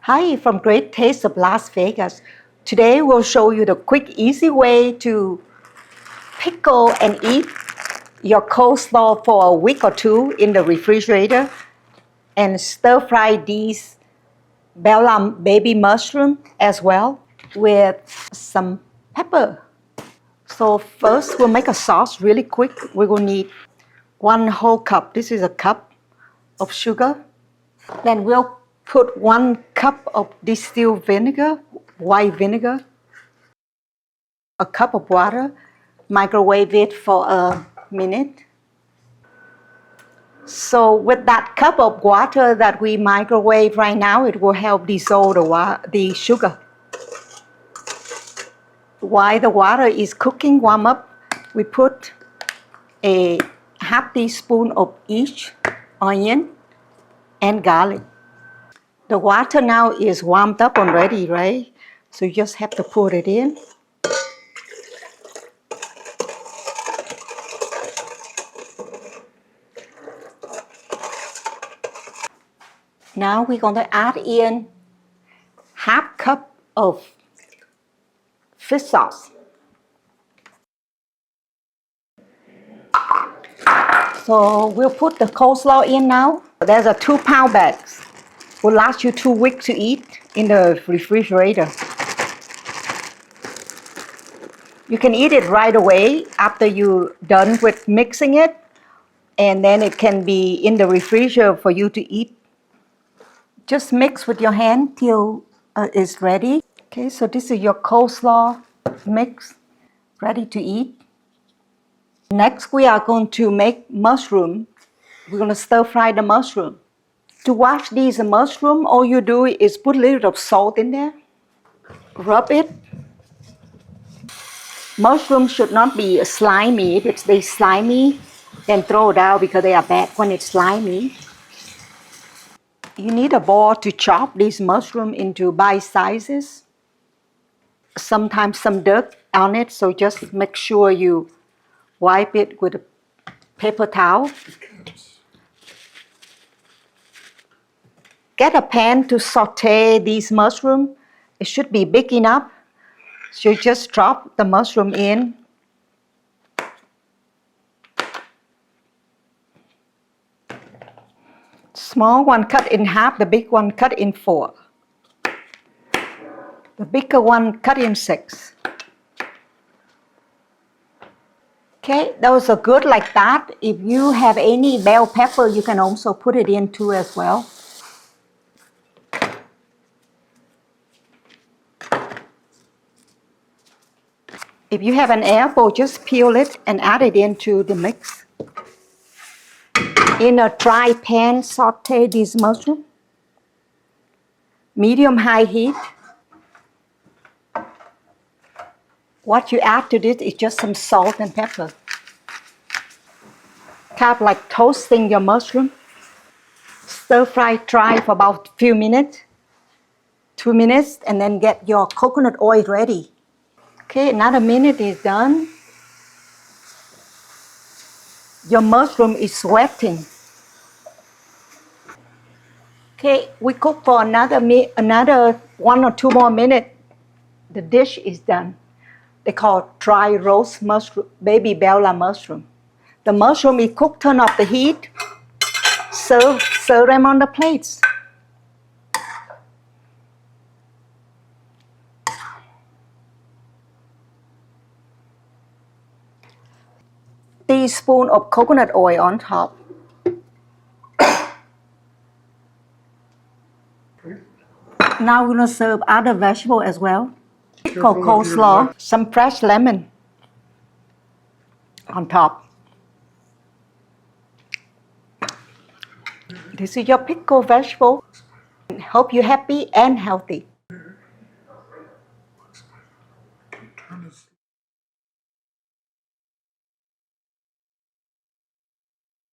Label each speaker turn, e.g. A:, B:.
A: Hi from Great Taste of Las Vegas. Today we'll show you the quick, easy way to pickle and eat your coleslaw for a week or two in the refrigerator and stir fry these bell lamb baby mushroom as well with some pepper. So first we'll make a sauce really quick. We will need 1 whole cup. This is a cup of sugar. Then we'll put 1 cup of distilled vinegar, white vinegar, a cup of water, microwave it for a minute. So with that cup of water that we microwave right now, it will help dissolve the sugar. While the water is cooking, warm up, we put a half teaspoon of each onion and garlic. The water now is warmed up already, right? So you just have to put it in. Now we're going to add in half cup of fish sauce. So we'll put the coleslaw in now. There's a 2-pound bag. Will last you 2 weeks to eat in the refrigerator. You can eat it right away after you're done with mixing it, and then it can be in the refrigerator for you to eat. Just mix with your hand till it's ready. Okay, so this is your coleslaw mix, ready to eat. Next, we are going to make mushroom. We're going to stir fry the mushroom. To wash these mushroom, all you do is put a little bit of salt in there. Rub it. Mushroom should not be slimy. If they're slimy, then throw it out because they are bad when it's slimy. You need a bowl to chop these mushroom into bite sizes. Sometimes some dirt on it, so just make sure you wipe it with a paper towel. Get a pan to saute these mushrooms. It should be big enough. So you just drop the mushroom in. Small one cut in half, the big one cut in 4. The bigger one cut in 6. Okay, those are good like that. If you have any bell pepper, you can also put it in too as well. If you have an apple, just peel it and add it into the mix. In a dry pan, saute these mushrooms. Medium-high heat. What you add to this is just some salt and pepper. Kind of like toasting your mushroom. Stir fry dry for about a few minutes. 2 minutes, and then get your coconut oil ready. Okay, another minute is done. Your mushroom is sweating. Okay, we cook for another 1 or 2 more minutes. The dish is done. They call it dry roast mushroom, baby bell lamb mushroom. The mushroom is cooked, turn off the heat. Serve them on the plates. Teaspoon of coconut oil on top. Now we're going to serve other vegetables as well. Pickled coleslaw, some fresh lemon on top. This is your pickled vegetable. Hope you're happy and healthy.